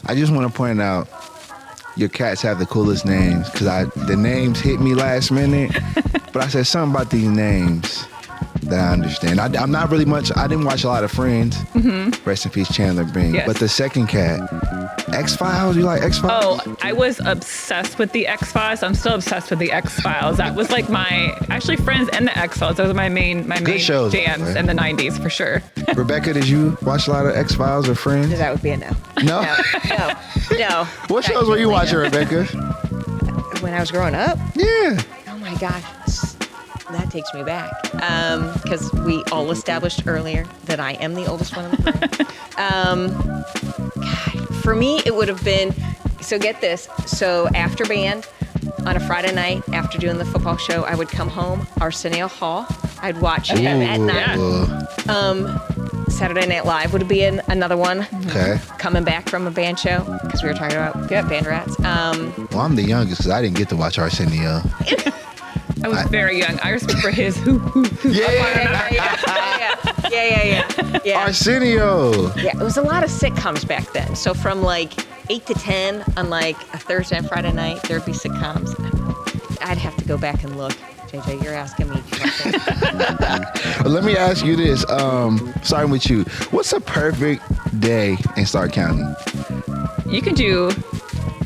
I just want to point out your cats have the coolest names because the names hit me last minute, but I said something about these names that I understand. I'm not really much. I didn't watch a lot of Friends. Mm-hmm. Rest in peace, Chandler Bing. Yes. But the second cat, X-Files. You like X-Files? Oh, I was obsessed with the X-Files. I'm still obsessed with the X-Files. That was like actually Friends and the X-Files. Those are my main shows, jams in the 90s for sure. Rebecca, did you watch a lot of X-Files or Friends? That would be a no. No? No. What shows were you watching, Rebecca? When I was growing up? Yeah. Oh my gosh. That takes me back. Because we all established earlier that I am the oldest one in the room. God, for me, it would have been, so get this. So after band, on a Friday night, after doing the football show, I would come home, Arsenio Hall. I'd watch him at night. Saturday Night Live would be another one. Okay. Coming back from a band show, because we were talking about band rats. Well, I'm the youngest because I didn't get to watch Arsenio. I was very young. I just remember his hoo. Yeah. Arsenio. Yeah, it was a lot of sitcoms back then. So from like 8 to 10 on like a Thursday and Friday night, there'd be sitcoms. I'd have to go back and look. JJ, you're asking me. Well, let me ask you this. Starting with you, what's a perfect day in Stark County? You can do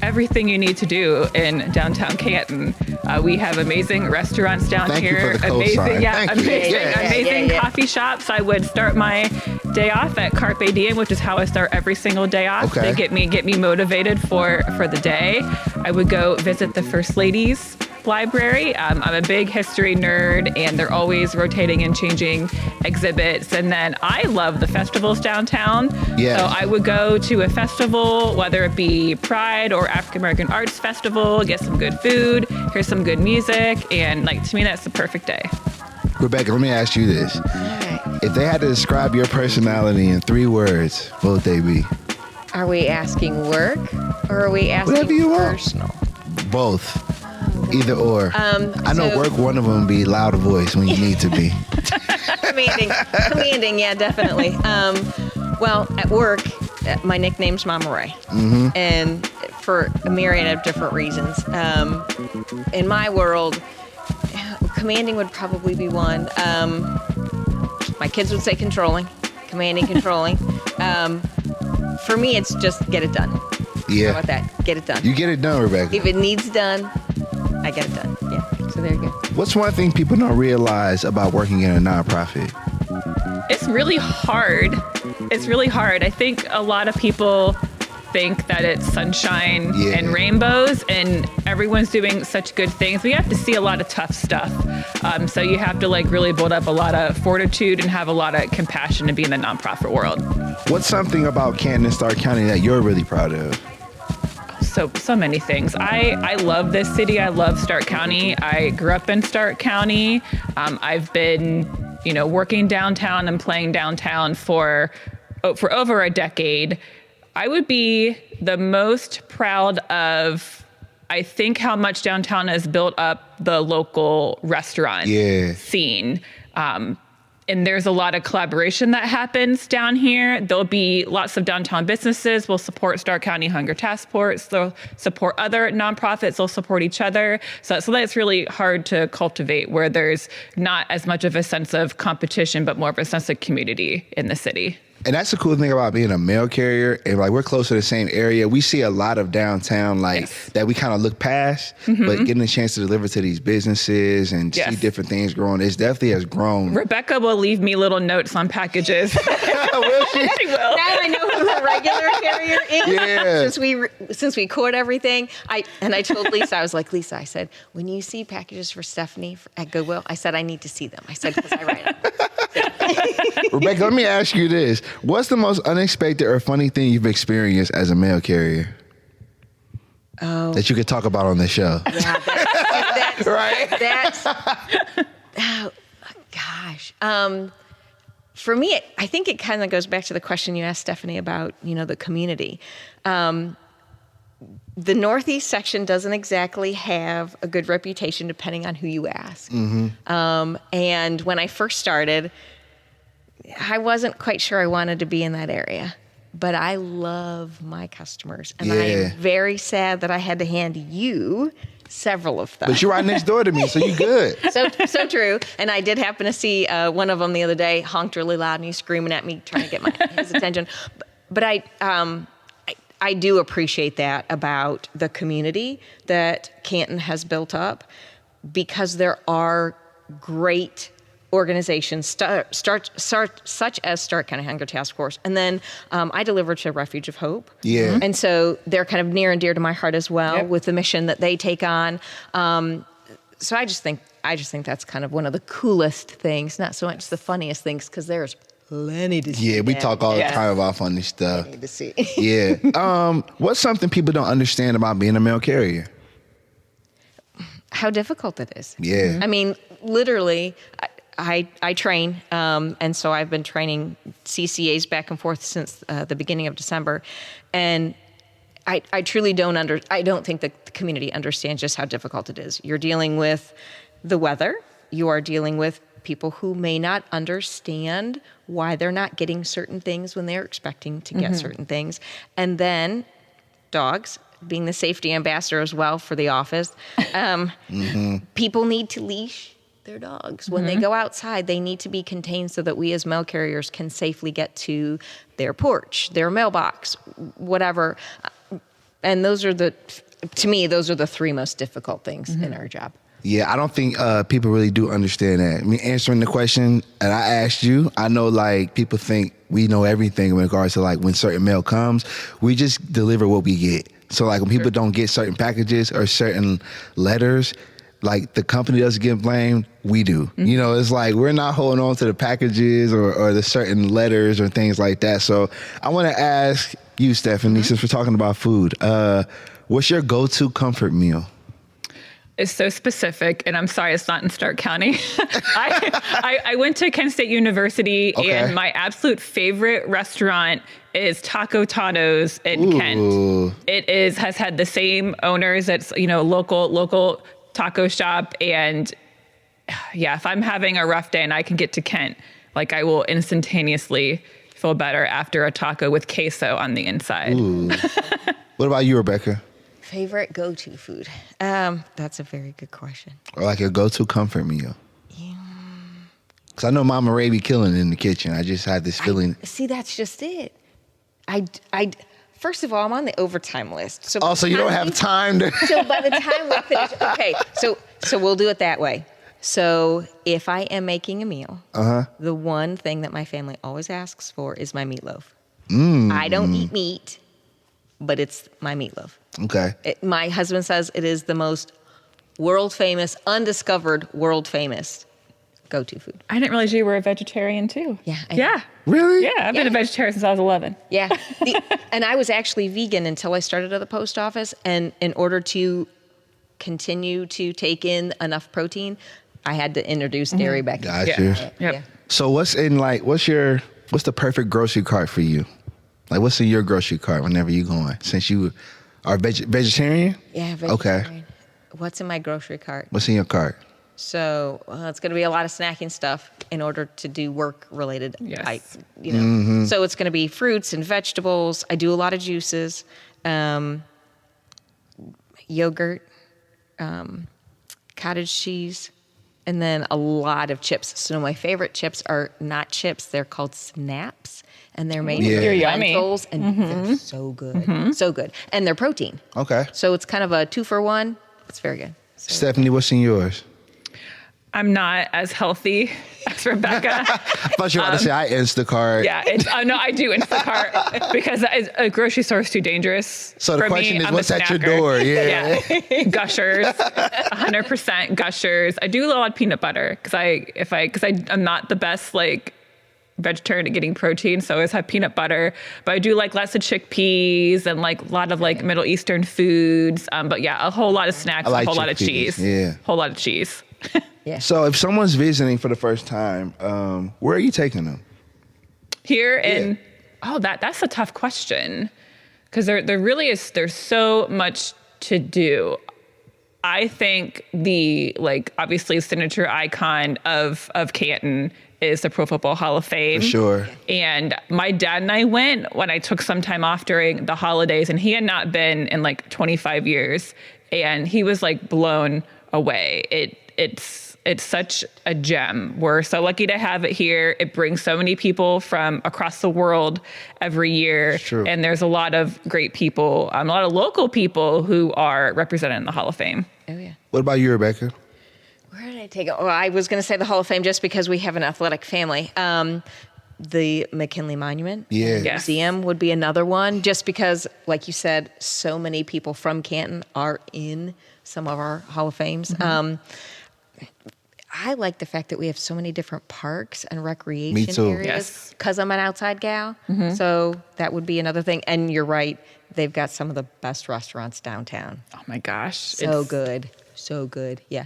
everything you need to do in downtown Canton. We have amazing restaurants down here. Amazing coffee shops. I would start my day off at Carpe Diem, which is how I start every single day off to get me motivated for the day. I would go visit the First Lady's library. I'm a big history nerd, and they're always rotating and changing exhibits. And then I love the festivals downtown. Yes. So I would go to a festival, whether it be Pride or African American Arts Festival, get some good food, hear some good music, and like to me, that's the perfect day. Rebecca, let me ask you this. All right. If they had to describe your personality in 3 words, what would they be? Are we asking work or are we asking Whatever you personal? Want. Both. Either or. I know work, one of them be loud voice when you need to be. Commanding, yeah, definitely. Well, at work, my nickname's Mama Ray. Mm-hmm. And for a myriad of different reasons. In my world, commanding would probably be one. My kids would say controlling. Commanding, controlling. For me, it's just get it done. Yeah. How about that? Get it done. You get it done, Rebecca. If it needs done, I get it done. Yeah. So there you go. What's one thing people don't realize about working in a nonprofit? It's really hard. I think a lot of people think that it's sunshine and rainbows, and everyone's doing such good things. We have to see a lot of tough stuff. So you have to like really build up a lot of fortitude and have a lot of compassion to be in the nonprofit world. What's something about Canton and Stark County that you're really proud of? So many things. I love this city. I love Stark County. I grew up in Stark County. I've been, working downtown and playing downtown for over a decade. I would be the most proud of, I think, how much downtown has built up the local restaurant scene. And there's a lot of collaboration that happens down here. There'll be lots of downtown businesses. We'll support Stark County Hunger Task Force. They'll support other nonprofits. They'll support each other. So that's really hard to cultivate, where there's not as much of a sense of competition, but more of a sense of community in the city. And that's the cool thing about being a mail carrier. And like, we're close to the same area. We see a lot of downtown, that we kind of look past, but getting a chance to deliver to these businesses and see different things growing, it definitely has grown. Rebecca will leave me little notes on packages. Will she? She will. Now I know who the regular carrier is. Yeah. Since we caught everything, I told Lisa, I was like, Lisa, I said, when you see packages for Stephanie at Goodwill, I said, I need to see them. I said, because I write them. Rebecca, let me ask you this. What's the most unexpected or funny thing you've experienced as a mail carrier? Oh. That you could talk about on the show? Yeah, that's right? Oh, gosh. For me, I think it kind of goes back to the question you asked Stephanie about, the community. The Northeast section doesn't exactly have a good reputation depending on who you ask. Mm-hmm. And when I first started, I wasn't quite sure I wanted to be in that area. but I love my customers. And I Yeah. am very sad that I had to hand you several of them. But you're right next door to me, so you good. So true. And I did happen to see one of them the other day, honked really loud, and he's screaming at me, trying to get his attention. But I do appreciate that about the community that Canton has built up, because there are great organizations, such as Stark County Hunger Task Force. And then I deliver to Refuge of Hope. Yeah. And so they're kind of near and dear to my heart as well, Yep. with the mission that they take on. So I just think that's kind of one of the coolest things, not so much the funniest things, because there's plenty to see. Yeah, we talk all the Yes. time about funny stuff. Plenty to see. Yeah. What's something people don't understand about being a mail carrier? How difficult it is. Yeah. I mean, literally, I train, and so I've been training CCAs back and forth since the beginning of December, and I truly I don't think the community understands just how difficult it is. You're dealing with the weather. You are dealing with people who may not understand why they're not getting certain things when they're expecting to get certain things, and then dogs. Being the safety ambassador as well for the office, people need to leash their dogs. When they go outside, they need to be contained so that we as mail carriers can safely get to their porch, their mailbox, whatever. And to me, those are the three most difficult things in our job. Yeah, I don't think people really do understand that. I mean, answering the question that I asked you, I know like people think we know everything in regards to like when certain mail comes, we just deliver what we get. So like when people don't get certain packages or certain letters, like the company doesn't get blamed, we do. You know, it's like we're not holding on to the packages or the certain letters or things like that. So I want to ask you, Stephanie, since we're talking about food, what's your go-to comfort meal? Is so specific, and I'm sorry it's not in Stark County. I went to Kent State University, Okay. and my absolute favorite restaurant is Taco Tano's in Ooh. Kent. It has had the same owners. It's local taco shop, and yeah, if I'm having a rough day and I can get to Kent, like I will instantaneously feel better after a taco with queso on the inside. Ooh. What about you, Rebecca? Favorite go-to food? That's a very good question. Or like your go-to comfort meal? Because I know Mama Ray be killing it in the kitchen. I just had this feeling. See, that's just it. First of all, I'm on the overtime list. So Also, you don't have time to. So by the time we finish, okay, so we'll do it that way. So if I am making a meal, the one thing that my family always asks for is my meatloaf. I don't eat meat, but it's my meatloaf. Okay. My husband says it is the most world famous, undiscovered world famous go-to food. I didn't realize you were a vegetarian too. Yeah, I know. Yeah. Really? Yeah, I've been a vegetarian since I was 11. Yeah. And I was actually vegan until I started at the post office. And in order to continue to take in enough protein, I had to introduce dairy back in. Gotcha. Yep. Yeah. So what's the perfect grocery cart for you? Like what's in your grocery cart whenever you going? Since you are vegetarian? Yeah, Okay. vegetarian. What's in my grocery cart? What's in your cart? So it's going to be a lot of snacking stuff in order to do work-related. Yes. So it's going to be fruits and vegetables. I do a lot of juices, yogurt, cottage cheese, and then a lot of chips. So my favorite chips are not chips; they're called snaps, and they're made Yeah. with They're yummy. lentils, and they're so good, so good, and they're protein. Okay. So it's kind of a 2-for-1. It's very good. So, Stephanie, what's in yours? I'm not as healthy as Rebecca. I thought you were about to say I Instacart. Yeah, no, I do Instacart because a grocery store is too dangerous. So the for question me. is, I'm a what's at your snacker. door? Yeah. Gushers, 100% Gushers. I do a lot of peanut butter because I'm not the best like vegetarian at getting protein, so I always have peanut butter. But I do like lots of chickpeas and like a lot of like Middle Eastern foods. But yeah, a whole lot of snacks, I like a whole lot of chickpeas, cheese. yeah. Whole lot of cheese. yeah. So if someone's visiting for the first time, where are you taking them? Here in that's a tough question because there really is, there's so much to do. I think the like obviously signature icon of Canton is the Pro Football Hall of Fame. For sure. And my dad and I went when I took some time off during the holidays, and he had not been in like 25 years. And he was like blown away. It's such a gem. We're so lucky to have it here. It brings so many people from across the world every year. True. And there's a lot of great people, a lot of local people who are represented in the Hall of Fame. Oh, yeah. What about you, Rebecca? Where did I take it? Well, I was going to say the Hall of Fame just because we have an athletic family. The McKinley Monument Yeah. Yes. Museum would be another one, just because, like you said, so many people from Canton are in some of our Hall of Fames. I like the fact that we have so many different parks and recreation Me too. areas Yes. because I'm an outside gal. So that would be another thing. And you're right, they've got some of the best restaurants downtown. Oh my gosh. So good. So good. Yeah.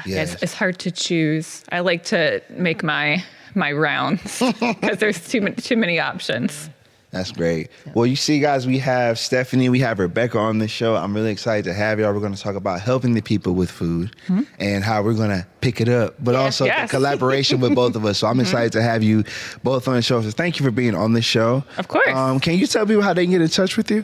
Yes. It's hard to choose. I like to make my rounds because there's too many options. That's great. Well, you see, guys, we have Stephanie, we have Rebecca on the show. I'm really excited to have y'all. We're going to talk about helping the people with food and how we're going to pick it up, but also Yes. the collaboration with both of us. So I'm excited to have you both on the show. So thank you for being on the show. Of course. Can you tell people how they can get in touch with you?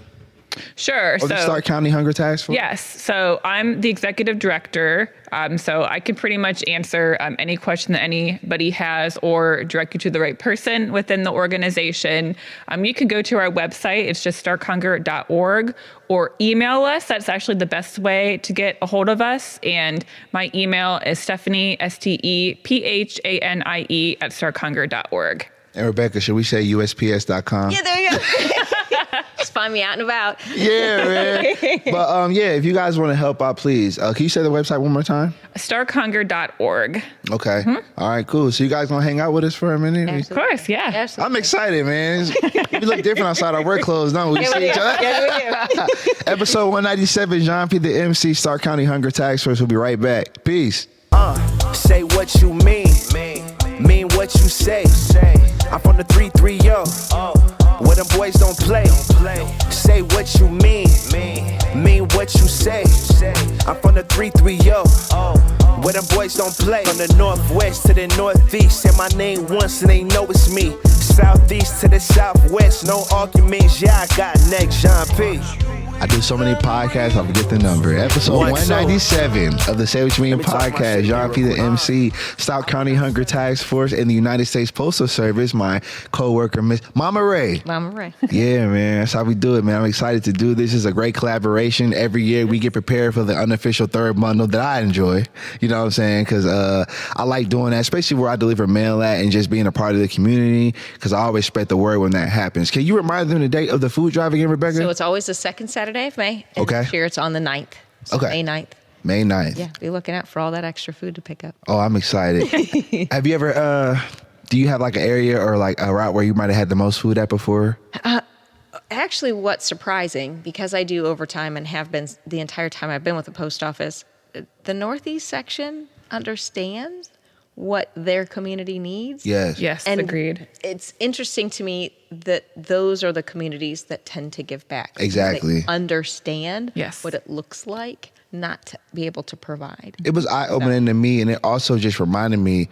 Sure. Or the Stark County Hunger Task Force? Yes. So I'm the executive director. So I can pretty much answer any question that anybody has or direct you to the right person within the organization. You can go to our website. It's just starkhunger.org, or email us. That's actually the best way to get a hold of us. And my email is Stephanie, STEPHANIE at starkhunger.org. And Rebecca, should we say USPS.com? Yeah, there you go. Just find me out and about. Yeah, man. But yeah, if you guys want to help out, please. Can you say the website one more time? starkhunger.org. Okay. All right, cool. So you guys gonna hang out with us for a minute? Absolutely. Of course, yeah. Absolutely. I'm excited, man. We look different outside our work clothes, don't we? Yeah, See we each do. other? Yeah, we do. Episode 197, Jéan P the MC, Stark County Hunger Task Force. We'll be right back. Peace. Say what you mean what you say. I'm from the 330, where them boys don't play. Say what you mean what you say. I'm from the 330, where them boys don't play. From the northwest to the northeast, say my name once and they know it's me. Southeast to the southwest, no arguments, yeah, I got next, Jéan P. I do so many podcasts, I forget the number. Episode 197 of the Say What You Mean podcast. Jéan P the MC, Stark County Hunger Task Force, and the United States Postal Service. My co-worker, Miss Mama Ray. Mama Ray. Yeah, man, that's how we do it, man. I'm excited to do this. It's a great collaboration. Every year we get prepared for the unofficial third bundle that I enjoy. You know what I'm saying? Because I like doing that, especially where I deliver mail at and just being a part of the community, because I always spread the word when that happens. Can you remind them the date of the food drive again, Rebecca? So it's always the second Saturday of May. And Okay. this year it's on the 9th. So Okay. May 9th. May 9th. Yeah, be looking out for all that extra food to pick up. Oh, I'm excited. Have you ever, do you have like an area or like a route where you might have had the most food at before? Actually, what's surprising, because I do overtime and have been the entire time I've been with the post office, the Northeast section understands what their community needs. Yes. Yes, And agreed. It's interesting to me that those are the communities that tend to give back. Exactly. They understand Yes. what it looks like not to be able to provide. It was eye-opening to me, and it also just reminded me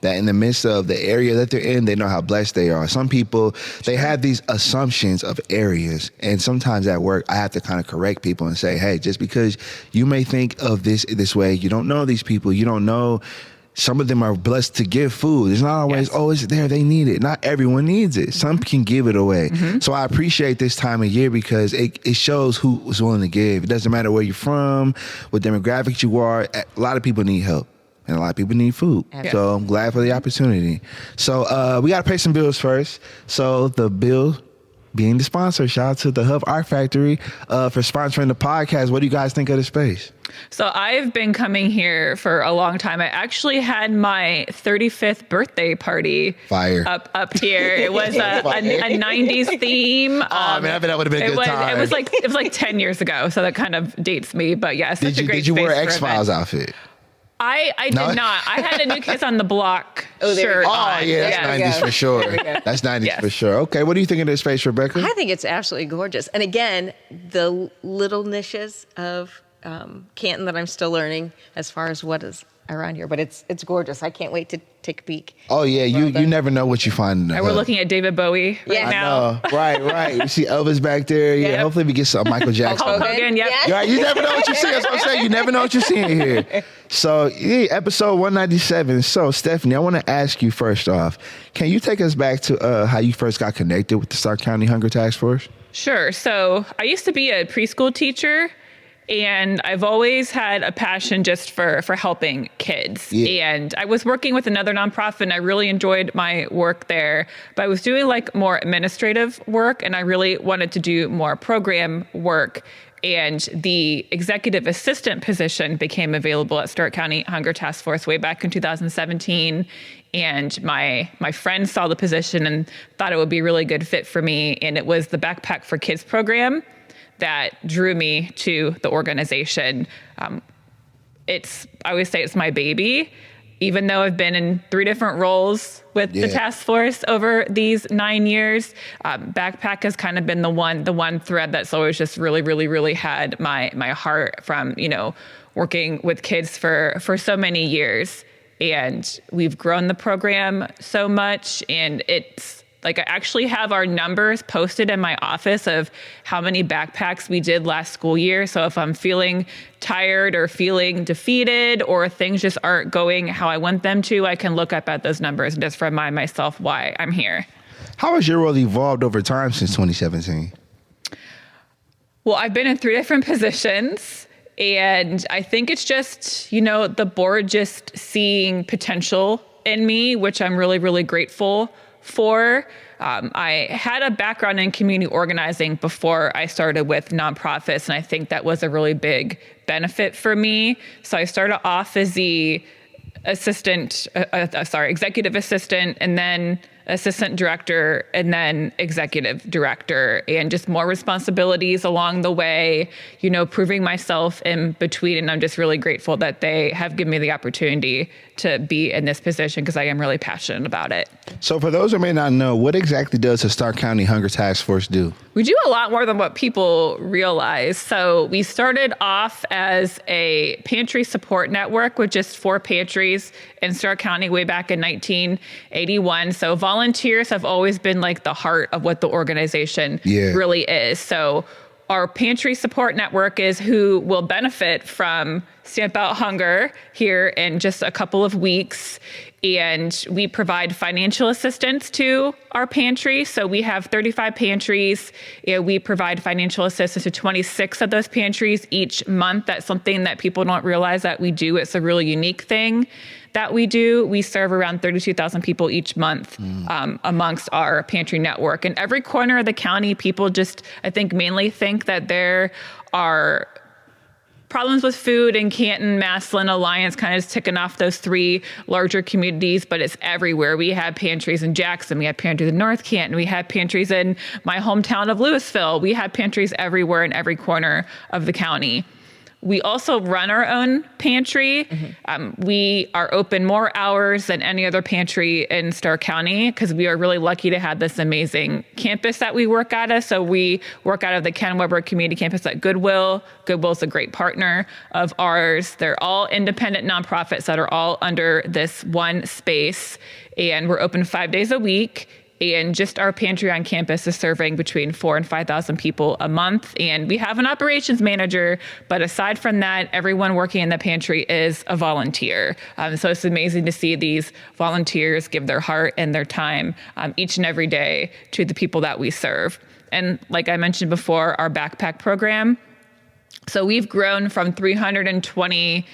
that in the midst of the area that they're in, they know how blessed they are. Some people, they have these assumptions of areas, and sometimes at work, I have to kind of correct people and say, hey, just because you may think of this way, you don't know these people, you don't know. Some of them are blessed to give food. It's not always, Yes. oh, it's there, they need it. Not everyone needs it. Some can give it away. So I appreciate this time of year because it shows who was willing to give. It doesn't matter where you're from, what demographics you are. A lot of people need help. And a lot of people need food. Absolutely. So I'm glad for the opportunity. So we got to pay some bills first. So the bill being the sponsor, shout out to the Hub Art Factory for sponsoring the podcast. What do you guys think of the space? So I've been coming here for a long time. I actually had my 35th birthday party Fire. up here. It was a 90s theme. Oh, man, I bet that would have been a good time. It was like 10 years ago, so that kind of dates me. But yeah, such a great Did you wear space an for X-Files events. outfit? I No? did not. I had a New Kids on the Block Oh, there you shirt go. Oh, on. yeah, that's There we 90s go. for sure. There we go. That's 90s Yes. for sure. Okay, what do you think of this space, Rebecca? I think it's absolutely gorgeous. And again, the little niches of Canton that I'm still learning as far as what is around here, but it's gorgeous. I can't wait to take a peek. Oh yeah, you never know what you find in the And we're hood. looking at David Bowie right now. I know. Right. You see Elvis back there. Yeah, Yep. hopefully we get some Michael Jackson. Hulk Hogan, yep. Yeah. Right, you never know what you see. That's what I'm saying. You never know what you're seeing here. So, yeah, episode 197. So, Stephanie, I want to ask you first off, can you take us back to how you first got connected with the Stark County Hunger Task Force? Sure. So I used to be a preschool teacher, and I've always had a passion just for helping kids. Yeah. And I was working with another nonprofit, and I really enjoyed my work there. But I was doing like more administrative work, and I really wanted to do more program work. And the executive assistant position became available at Stark County Hunger Task Force way back in 2017. And my friend saw the position and thought it would be a really good fit for me. And it was the Backpack for Kids program that drew me to the organization. I always say it's my baby, even though I've been in 3 different roles with the task force over these 9 years. Backpack has kind of been the one thread that's always just really, really, really had my heart from, working with kids for so many years. And we've grown the program so much, and it's like I actually have our numbers posted in my office of how many backpacks we did last school year. So if I'm feeling tired or feeling defeated or things just aren't going how I want them to, I can look up at those numbers and just remind myself why I'm here. How has your role evolved over time since 2017? Well, I've been in 3 different positions. And I think it's just, the board just seeing potential in me, which I'm really, really grateful for. I had a background in community organizing before I started with nonprofits, and I think that was a really big benefit for me. So I started off as the executive assistant, and then assistant director, and then executive director, and just more responsibilities along the way, proving myself in between. And I'm just really grateful that they have given me the opportunity to be in this position because I am really passionate about it. So for those who may not know, what exactly does the Stark County Hunger Task Force do? We do a lot more than what people realize. So we started off as a pantry support network with just 4 pantries in Stark County way back in 1981. So volunteers have always been like the heart of what the organization really is. So our pantry support network is who will benefit from Stamp Out Hunger here in just a couple of weeks. And we provide financial assistance to our pantry. So we have 35 pantries. We provide financial assistance to 26 of those pantries each month. That's something that people don't realize that we do. It's a really unique thing that we do. We serve around 32,000 people each month amongst our pantry network. In every corner of the county, people just, I think, mainly think that there are problems with food in Canton, Massillon, Alliance, kind of just ticking off those 3 larger communities, but it's everywhere. We have pantries in Jackson. We have pantries in North Canton. We have pantries in my hometown of Louisville. We have pantries everywhere in every corner of the county. We also run our own pantry. We are open more hours than any other pantry in Stark County because we are really lucky to have this amazing campus that we work out of. So we work out of the Ken Weber Community Campus at Goodwill. Goodwill's a great partner of ours. They're all independent nonprofits that are all under this one space. And we're open 5 days a week. And just our pantry on campus is serving between 4,000 and 5,000 people a month. And we have an operations manager, but aside from that, everyone working in the pantry is a volunteer. So it's amazing to see these volunteers give their heart and their time each and every day to the people that we serve. And like I mentioned before, our backpack program. So we've grown from 320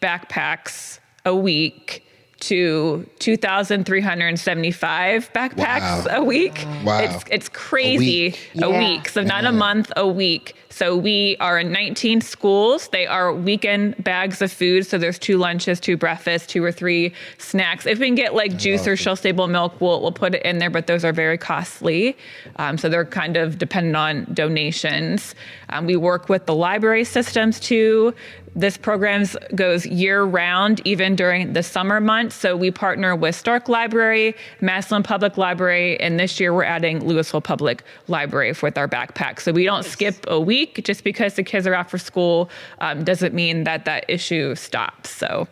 backpacks a week to 2,375 backpacks a week. Wow. It's crazy. A week. So not a month, a week. So we are in 19 schools. They are weekend bags of food. So there's 2 lunches, 2 breakfasts, 2 or 3 snacks. If we can get like juice or shelf-stable milk, we'll put it in there, but those are very costly. So they're kind of dependent on donations. We work with the library systems too. This program goes year-round, even during the summer months. So we partner with Stark Library, Massillon Public Library, and this year we're adding Louisville Public Library with our backpack. So we don't skip a week. Just because the kids are out for school doesn't mean that issue stops. So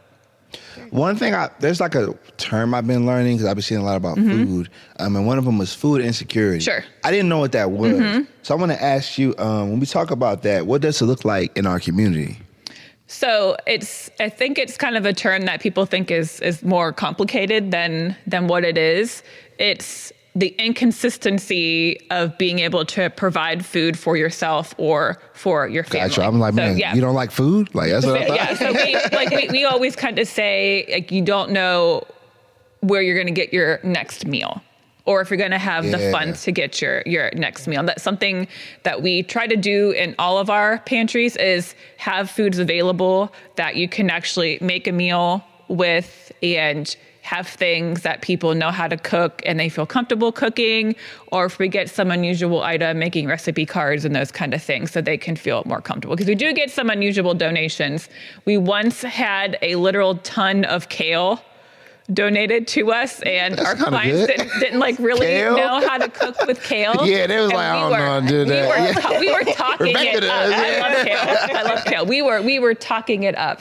One thing, there's like a term I've been learning because I've been seeing a lot about food, and one of them was food insecurity. Sure. I didn't know what that was. So I want to ask you, when we talk about that, what does it look like in our community? So I think it's kind of a term that people think is more complicated than what it is. It's the inconsistency of being able to provide food for yourself or for your family. Gotcha. I'm like, So, man, you don't like food? Like, that's what I thought. Yeah, so we always kind of say, like, you don't know where you're going to get your next meal, or if you're going to have the funds to get your next meal. That's something that we try to do in all of our pantries, is have foods available that you can actually make a meal with and have things that people know how to cook and they feel comfortable cooking, or if we get some unusual item, making recipe cards and those kind of things so they can feel more comfortable. Because we do get some unusual donations. We once had a literal ton of kale donated to us, and our clients didn't like really know how to cook with kale. Yeah, they was like, I don't know how to do that. We were talking it up. I love kale. We were talking it up.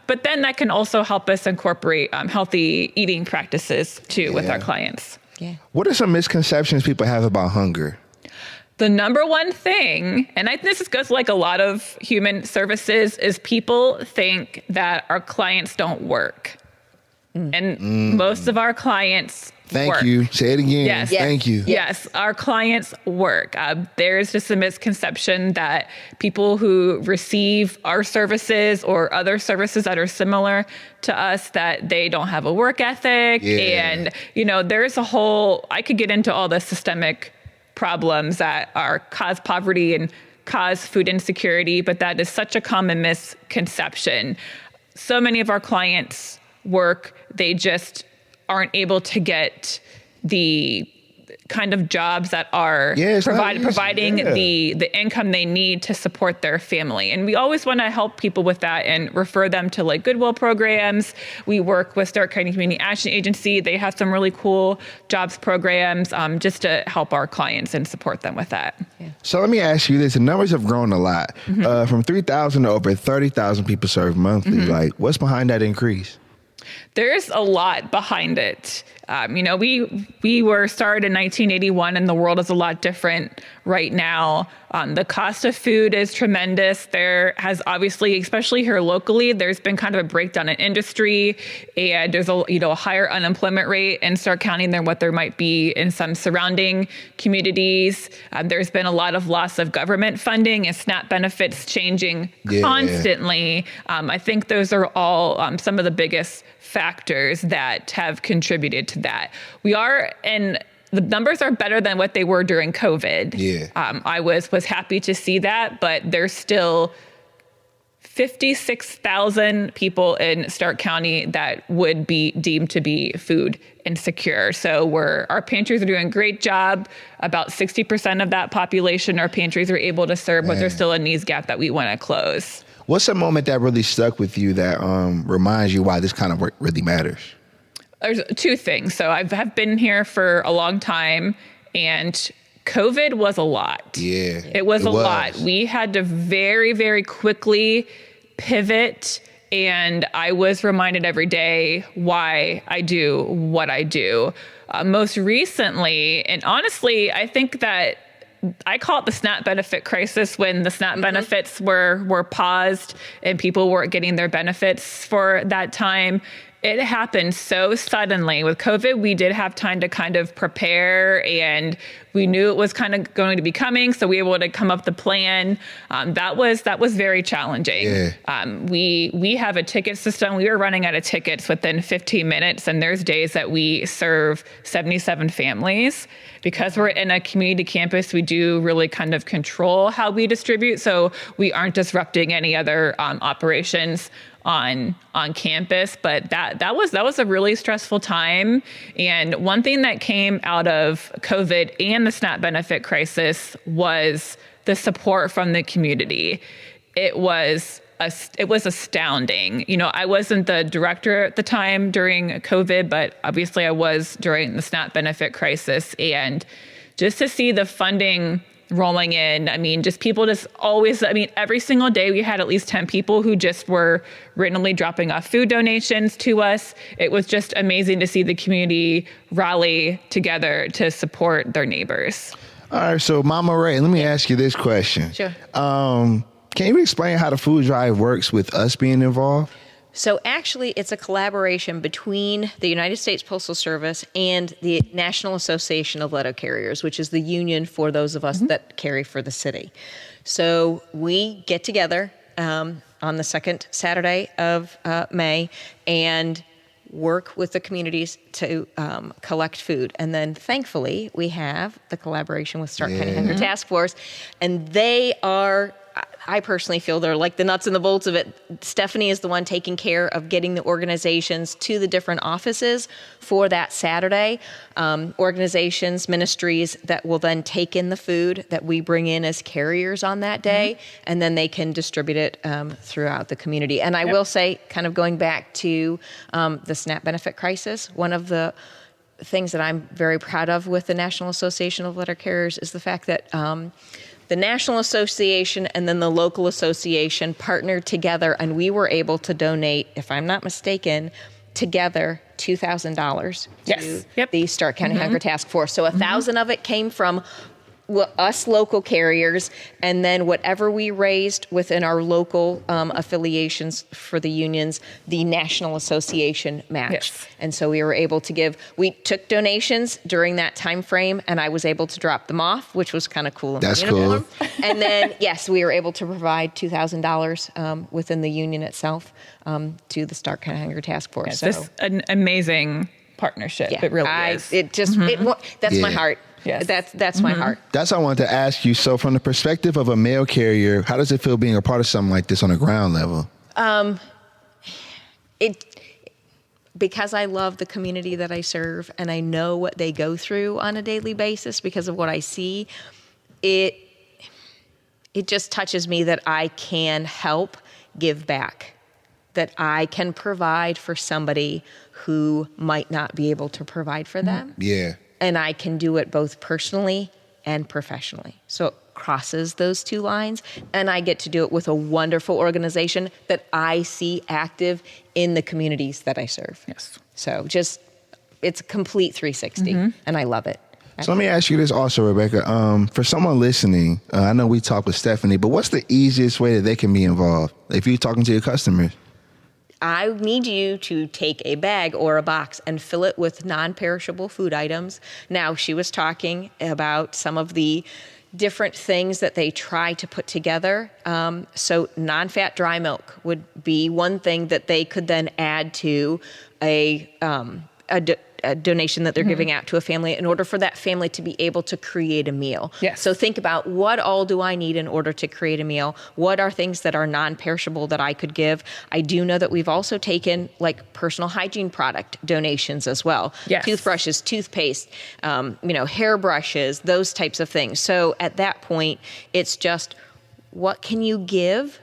But then that can also help us incorporate healthy eating practices too with our clients. Yeah. What are some misconceptions people have about hunger? The number one thing, and this goes like a lot of human services, is people think that our clients don't work. And most of our clients Thank work. you. Say it again. Yes. Thank you. Yes, our clients work. There's just a misconception that people who receive our services or other services that are similar to us, that they don't have a work ethic. Yeah. And, there's a whole, I could get into all the systemic problems that cause poverty and cause food insecurity, but that is such a common misconception. So many of our clients work, they just aren't able to get the kind of jobs that are providing the income they need to support their family. And we always want to help people with that and refer them to like Goodwill programs. We work with Stark County Community Action Agency. They have some really cool jobs programs just to help our clients and support them with that. Yeah. So let me ask you this. The numbers have grown a lot. From 3,000 to over 30,000 people served monthly. Like, what's behind that increase? There's a lot behind it. We were started in 1981, and the world is a lot different right now. The cost of food is tremendous. There has obviously, especially here locally, there's been kind of a breakdown in industry, and there's a higher unemployment rate in Stark County than what there might be in some surrounding communities. There's been a lot of loss of government funding and SNAP benefits changing constantly. I think those are all some of the biggest factors that have contributed to that. The numbers are better than what they were during COVID. Yeah. I was happy to see that, but there's still 56,000 people in Stark County that would be deemed to be food insecure. So our pantries are doing a great job. About 60% of that population, our pantries are able to serve, but there's still a needs gap that we want to close. What's a moment that really stuck with you that reminds you why this kind of work really matters? There's two things. So I've been here for a long time, and COVID was a lot. Yeah. It was a lot. We had to very, very quickly pivot, and I was reminded every day why I do what I do. Most recently, and honestly, I think that I call it the SNAP benefit crisis, when the SNAP benefits were paused and people weren't getting their benefits for that time. It happened so suddenly. With COVID, we did have time to kind of prepare, and we knew it was kind of going to be coming, so we were able to come up with the plan. That was very challenging. Yeah. We have a ticket system. We were running out of tickets within 15 minutes, and there's days that we serve 77 families. Because we're in a community campus, we do really kind of control how we distribute, so we aren't disrupting any other operations on campus. But that was a really stressful time. And one thing that came out of COVID and the SNAP benefit crisis was the support from the community. It was astounding. I wasn't the director at the time during COVID, but obviously I was during the SNAP benefit crisis. And just to see the funding rolling in. I mean, just people just always, I mean, every single day we had at least 10 people who just were randomly dropping off food donations to us. It was just amazing to see the community rally together to support their neighbors. All right, so Mama Ray, let me ask you this question. Sure. Can you explain how the food drive works with us being involved? So actually, it's a collaboration between the United States Postal Service and the National Association of Letter Carriers, which is the union for those of us that carry for the city. So we get together on the second Saturday of May and work with the communities to collect food. And then thankfully, we have the collaboration with Stark County Hunger Task Force, and they are, I personally feel they're like the nuts and the bolts of it. Stephanie is the one taking care of getting the organizations to the different offices for that Saturday. Organizations, ministries that will then take in the food that we bring in as carriers on that day, and then they can distribute it throughout the community. And I will say, kind of going back to the SNAP benefit crisis, one of the things that I'm very proud of with the National Association of Letter Carriers is the fact that the National Association and then the local association partnered together, and we were able to donate, if I'm not mistaken, together $2,000 to the Stark County Hunger Task Force. So 1,000 of it came from us local carriers, and then whatever we raised within our local affiliations for the unions, the National Association matched. Yes. And so we were able to give, we took donations during that time frame, and I was able to drop them off, which was kind of cool. That's cool. And then, yes, we were able to provide $2,000 within the union itself to the Stark County Hunger Task Force. Yes, this is an amazing partnership. Yeah, it really is. It just, that's my heart. Yes. That's my heart. That's what I wanted to ask you. So from the perspective of a mail carrier, how does it feel being a part of something like this on a ground level? Because I love the community that I serve and I know what they go through on a daily basis because of what I see, it just touches me that I can help give back, that I can provide for somebody who might not be able to provide for them. Yeah. And I can do it both personally and professionally. So it crosses those two lines, and I get to do it with a wonderful organization that I see active in the communities that I serve. Yes. So just, it's a complete 360, and I love it. So let me ask you this also, Rebecca. For someone listening, I know we talked with Stephanie, but what's the easiest way that they can be involved if you're talking to your customers? I need you to take a bag or a box and fill it with non-perishable food items. Now, she was talking about some of the different things that they try to put together. So non-fat dry milk would be one thing that they could then add to a donation that they're giving out to a family in order for that family to be able to create a meal. Yes. So think about, what all do I need in order to create a meal? What are things that are non-perishable that I could give? I do know that we've also taken like personal hygiene product donations as well. Yes. Toothbrushes, toothpaste, hairbrushes, those types of things. So at that point, it's just, what can you give,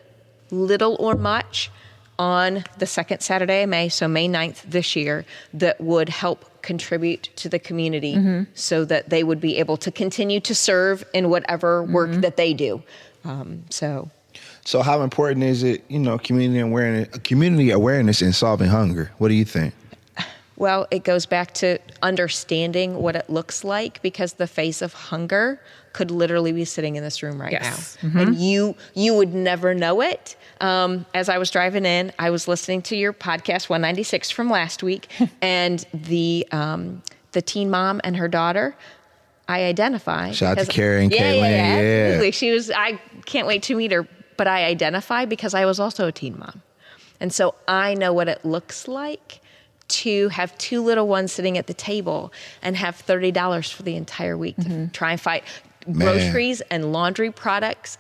little or much, on the second Saturday of May, so May 9th this year, that would help contribute to the community so that they would be able to continue to serve in whatever work that they do. So how important is it, community awareness in solving hunger? What do you think? Well, it goes back to understanding what it looks like, because the face of hunger could literally be sitting in this room right now. And you would never know it. As I was driving in, I was listening to your podcast 196 from last week, and the teen mom and her daughter, I identify. Shout out to Carrie and Caitlin. Absolutely. She was, I can't wait to meet her, but I identify because I was also a teen mom. And so I know what it looks like to have two little ones sitting at the table and have $30 for the entire week to try and fight groceries and laundry products,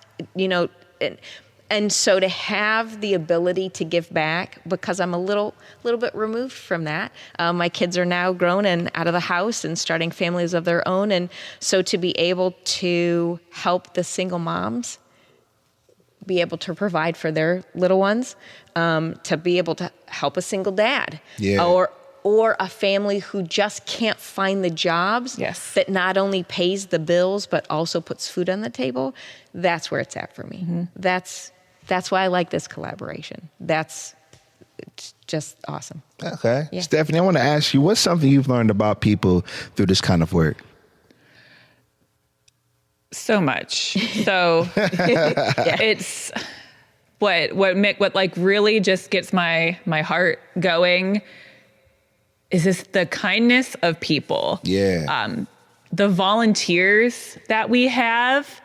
and so to have the ability to give back, because I'm a little bit removed from that. My kids are now grown and out of the house and starting families of their own. And so to be able to help the single moms be able to provide for their little ones, to be able to help a single dad, or a family who just can't find the jobs Yes. that not only pays the bills but also puts food on the table, that's where it's at for me. That's why I like this collaboration. It's just awesome. Okay. Yeah. Stephanie, I want to ask you, what's something you've learned about people through this kind of work? So much. So it's what like really just gets my heart going is this the kindness of people. Yeah. The volunteers that we have,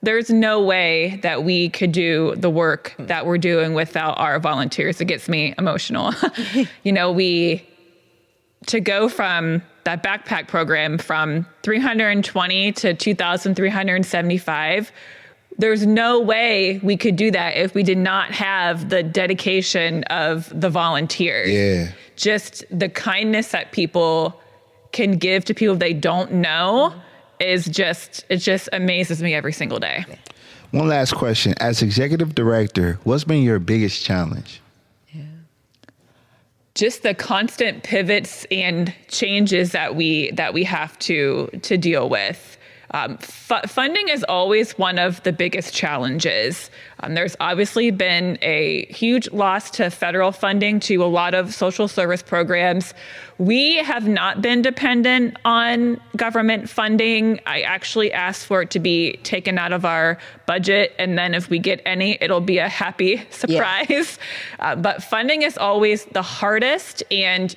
there's no way that we could do the work that we're doing without our volunteers. It gets me emotional. To go from that backpack program from 320 to 2,375, there's no way we could do that if we did not have the dedication of the volunteers. Yeah. Just the kindness that people can give to people they don't know it just amazes me every single day. One last question. As executive director, what's been your biggest challenge? Just the constant pivots and changes that we have to deal with. Funding is always one of the biggest challenges. There's obviously been a huge loss to federal funding to a lot of social service programs. We have not been dependent on government funding. I actually asked for it to be taken out of our budget, and then if we get any, it'll be a happy surprise. Yeah. But funding is always the hardest, and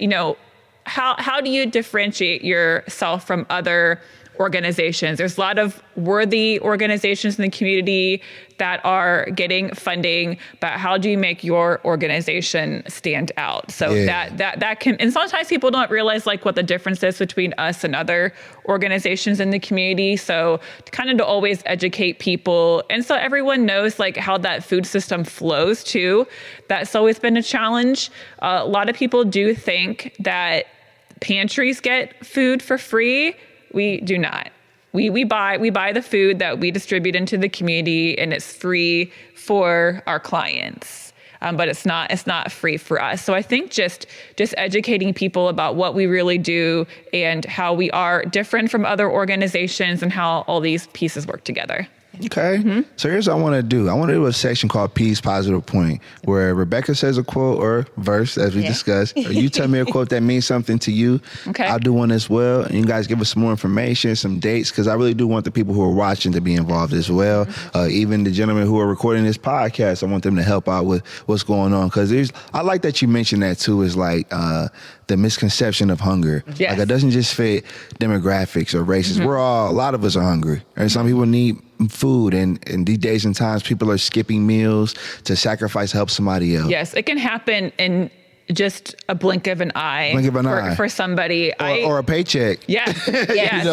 how do you differentiate yourself from other organizations? There's a lot of worthy organizations in the community that are getting funding, but how do you make your organization stand out? So that can, and sometimes people don't realize like what the difference is between us and other organizations in the community. So to always educate people. And so everyone knows like how that food system flows too. That's always been a challenge. A lot of people do think that pantries get food for free. We do not. We buy the food that we distribute into the community, and it's free for our clients. But it's not free for us. So I think just educating people about what we really do and how we are different from other organizations and how all these pieces work together. Okay. Mm-hmm. So here's what I want to do. I want to do a section called P's Positive Point, where Rebecca says a quote or verse, as we discussed. You tell me a quote that means something to you. Okay. I'll do one as well. And you guys give us some more information, some dates, because I really do want the people who are watching to be involved as well. Even the gentlemen who are recording this podcast, I want them to help out with what's going on. Because I like that you mentioned that too, is like the misconception of hunger. Yes. Like it doesn't just fit demographics or races. A lot of us are hungry. And some people need food, and in these days and times, people are skipping meals to sacrifice to help somebody else. Yes, it can happen in just a blink of an eye. For somebody. Or a paycheck. Yeah. Yes.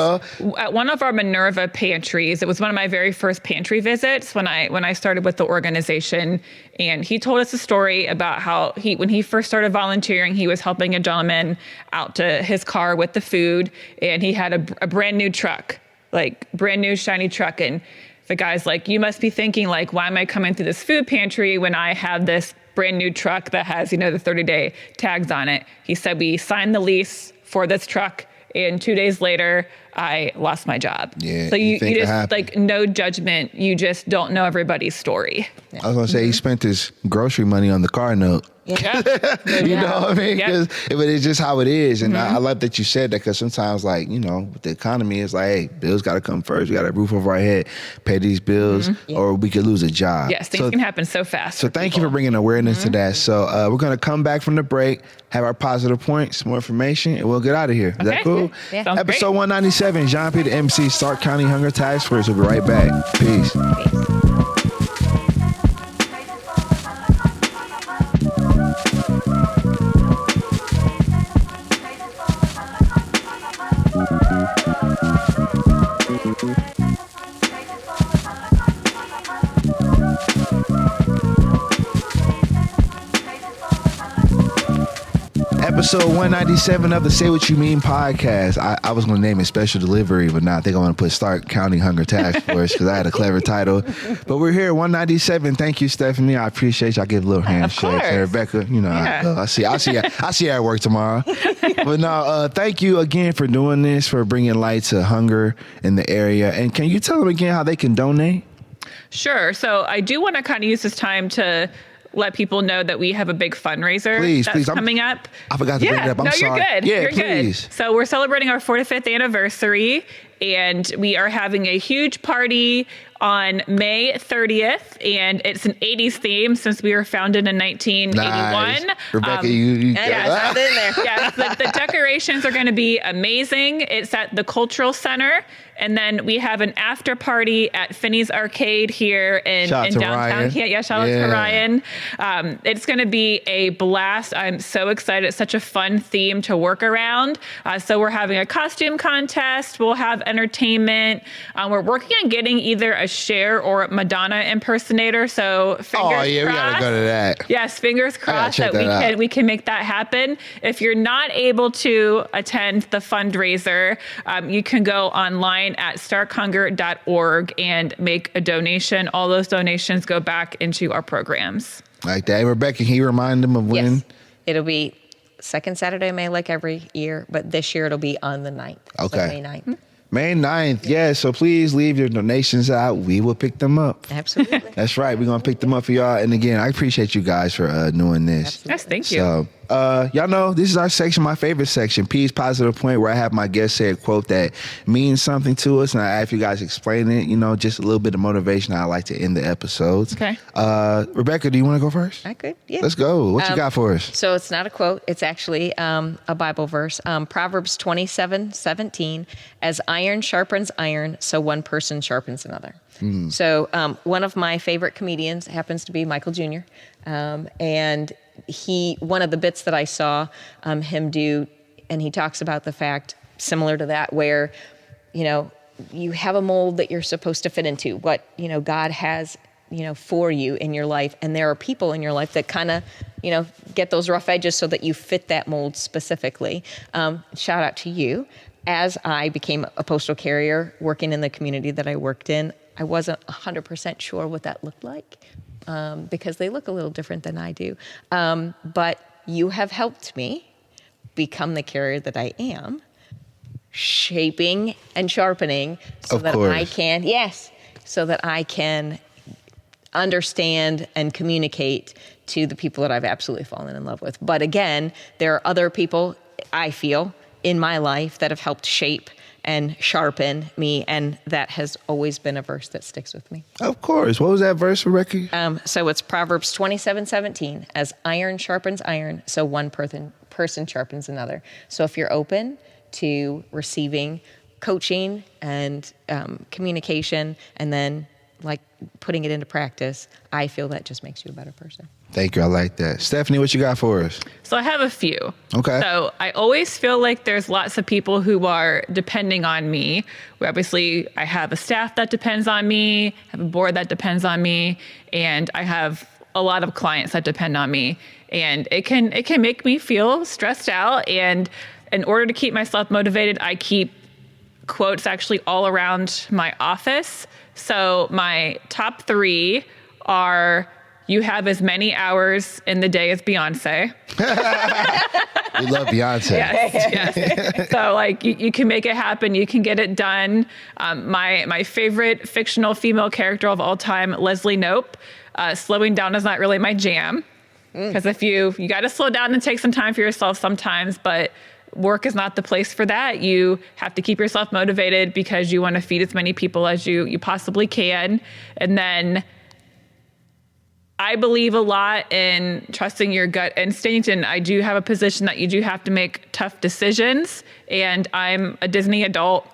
At one of our Minerva pantries, it was one of my very first pantry visits when I started with the organization, and he told us a story about how when he first started volunteering, he was helping a gentleman out to his car with the food, and he had a brand new truck. Like brand new shiny truck. And the guy's like, you must be thinking like, why am I coming through this food pantry when I have this brand new truck that has, the 30-day tags on it? He said, we signed the lease for this truck, and 2 days later, I lost my job. Yeah, so you just like no judgment. You just don't know everybody's story. I was gonna say he spent his grocery money on the car note. Yeah. You know what I mean? Yep. But it's just how it is. And I love that you said that, because sometimes, like, with the economy, it's like, hey, bills got to come first. We got a roof over our head, pay these bills, or we could lose a job. Yes, things can happen so fast. So thank you for bringing awareness to that. So we're going to come back from the break, have our positive points, more information, and we'll get out of here. Is that cool? Yeah. Sounds Episode great. 197, Jéan P the MC, Stark County Hunger Task Force. We'll be right back. Peace. episode 197 of the Say What You Mean podcast. I was going to name it Special Delivery, but now I think I want to put Stark County Hunger Task Force because I had a clever title. But we're here at 197. Thank you, Stephanie. I appreciate you. I give a little handshake. And Rebecca, you know, I see you at work tomorrow. But no, thank you again for doing this, for bringing light to hunger in the area. And can you tell them again how they can donate? Sure. So I do want to kind of use this time to let people know that we have a big fundraiser that's coming up. I forgot to bring it up. I'm sorry. You're good. Yeah, you're please. Good. So we're celebrating our 45th anniversary, and we are having a huge party on May 30th, and it's an 80s theme since we were founded in 1981. Nice. Rebecca, you Yes, I'm in there. Yes, the decorations are going to be amazing. It's at the Cultural Center. And then we have an after party at Finney's Arcade here in downtown. Ryan. Yeah, shout out to Ryan. It's going to be a blast. I'm so excited. It's such a fun theme to work around. So we're having a costume contest. We'll have entertainment. We're working on getting either a Cher or Madonna impersonator. So fingers crossed. We gotta go to that. Yes, fingers crossed that we can make that happen. If you're not able to attend the fundraiser, you can go online at starkhunger.org and make a donation. All those donations go back into our programs. Like that. Hey, Rebecca, can you remind them of when? Yes. It'll be second Saturday of May like every year, but this year it'll be on the 9th. Okay. So May 9th. May 9th, yeah. So please leave your donations out. We will pick them up. Absolutely. That's right. We're going to pick them up for y'all. And again, I appreciate you guys for doing this. Absolutely. Yes, thank you. So, y'all know this is our section, my favorite section, P's Positive Point, where I have my guests say a quote that means something to us. And I ask you guys to explain it, just a little bit of motivation. I like to end the episodes. Okay. Rebecca, do you want to go first? I could, yeah. Let's go. What you got for us? So it's not a quote. It's actually a Bible verse. Proverbs 27:17, as iron sharpens iron, so one person sharpens another. So one of my favorite comedians happens to be Michael Jr. And one of the bits that I saw him do, and he talks about the fact similar to that, where, you have a mold that you're supposed to fit into, what, God has, for you in your life. And there are people in your life that kind of, get those rough edges so that you fit that mold specifically. Shout out to you. As I became a postal carrier working in the community that I worked in, I wasn't 100% sure what that looked like. Because they look a little different than I do. But you have helped me become the carrier that I am, shaping and sharpening so that I can understand and communicate to the people that I've absolutely fallen in love with. But again, there are other people, I feel, in my life that have helped shape and sharpen me, and that has always been a verse that sticks with me. Of course. What was that verse, Rebecca? So it's Proverbs 27:17, as iron sharpens iron, so one person sharpens another. So if you're open to receiving coaching and communication, and then putting it into practice, I feel that just makes you a better person. Thank you. I like that. Stephanie, what you got for us? So I have a few. Okay. So I always feel like there's lots of people who are depending on me. Obviously, I have a staff that depends on me, I have a board that depends on me, and I have a lot of clients that depend on me. And it can make me feel stressed out. And in order to keep myself motivated, I keep quotes actually all around my office. So my top 3 are, you have as many hours in the day as Beyonce. We love Beyonce. Yes. So you can make it happen. You can get it done. My favorite fictional female character of all time, Leslie Knope. Slowing down is not really my jam. Because if you got to slow down and take some time for yourself sometimes, but work is not the place for that. You have to keep yourself motivated because you want to feed as many people as you possibly can. And then I believe a lot in trusting your gut instinct, and I do have a position that you do have to make tough decisions. And I'm a Disney adult,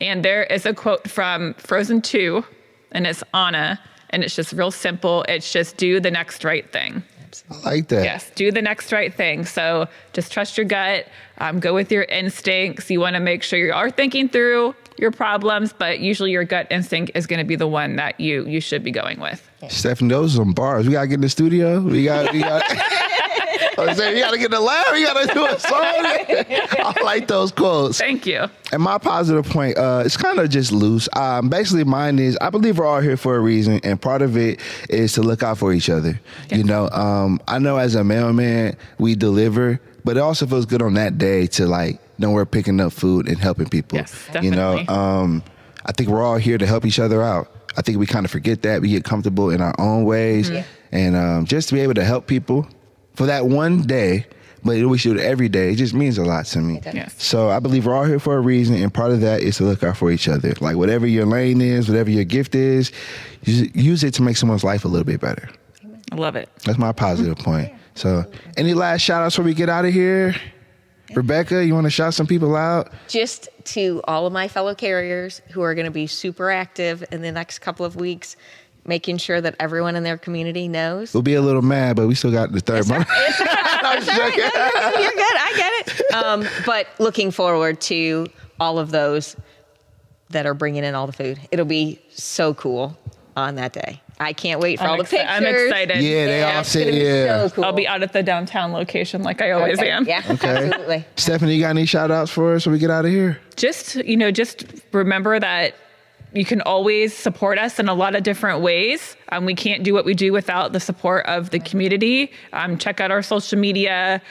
and there is a quote from Frozen 2, and it's Anna, and it's just real simple. It's just do the next right thing. I like that. Yes, do the next right thing. So just trust your gut, go with your instincts. You want to make sure you are thinking through your problems, but usually your gut instinct is going to be the one that you should be going with. Stephanie, those are some bars. We gotta get in the studio. We got. I said, you gotta get in the lab. We gotta do a song. I like those quotes. Thank you. And my positive point, it's kind of just loose. Basically, mine is I believe we're all here for a reason, and part of it is to look out for each other. Yeah. You know, I know as a mailman, we deliver, but it also feels good on that day to know we're picking up food and helping people. Yes, definitely. You know, I think we're all here to help each other out. I think we kind of forget that. We get comfortable in our own ways, and just to be able to help people for that one day, but we should do it every day. It just means a lot to me. Yes. So I believe we're all here for a reason, and part of that is to look out for each other. Like whatever your lane is, whatever your gift is, use it to make someone's life a little bit better. I love it. That's my positive point. So any last shout outs before we get out of here? Rebecca, you want to shout some people out? Just to all of my fellow carriers who are going to be super active in the next couple of weeks, making sure that everyone in their community knows. We'll be a little mad, but we still got the third month. It's all right. You're good. I get it. But looking forward to all of those that are bringing in all the food. It'll be so cool on that day. I can't wait for all the pictures. I'm excited. Yeah, they all it's sit gonna be here. so cool. I'll be out at the downtown location like I always am. Yeah, Okay. absolutely. Stephanie, you got any shout outs for us when we get out of here? Just remember that you can always support us in a lot of different ways. We can't do what we do without the support of the community. Check out our social media.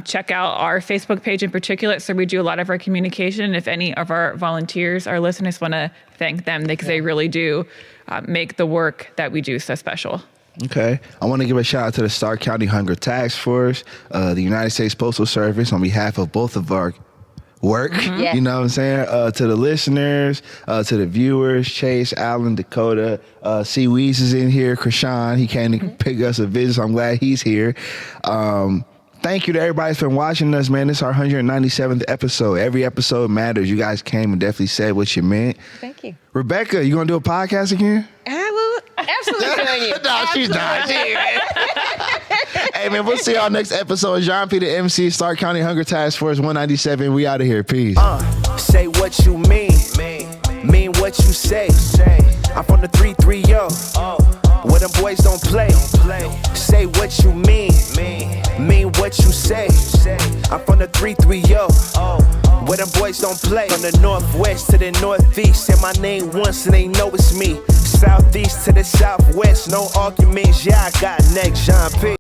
Check out our Facebook page in particular. So we do a lot of our communication. If any of our volunteers are listening, I just want to thank them because they really do make the work that we do so special. Okay. I want to give a shout out to the Stark County Hunger Task Force, the United States Postal Service on behalf of both of our work, Yeah. you know what I'm saying? To the listeners, to the viewers, Chase, Allen, Dakota, C. Weeze is in here, Krishan, he came to pick us a visit, so I'm glad he's here. Thank you to everybody that's been watching us, man. This is our 197th episode. Every episode matters. You guys came and definitely said what you meant. Thank you. Rebecca, you gonna do a podcast again? I will absolutely join you. No, she's not. She ain't. Hey, man, we'll see y'all next episode. Jéan P the MC, Stark County Hunger Task Force 197. We out of here. Peace. Say what you mean what you say. I'm from the 330, where them boys don't play. Say what you mean what you say. I'm from the 330, where them boys don't play. From the northwest to the northeast, say my name once and they know it's me. Southeast to the southwest, no arguments. Yeah, I got next, Jéan P.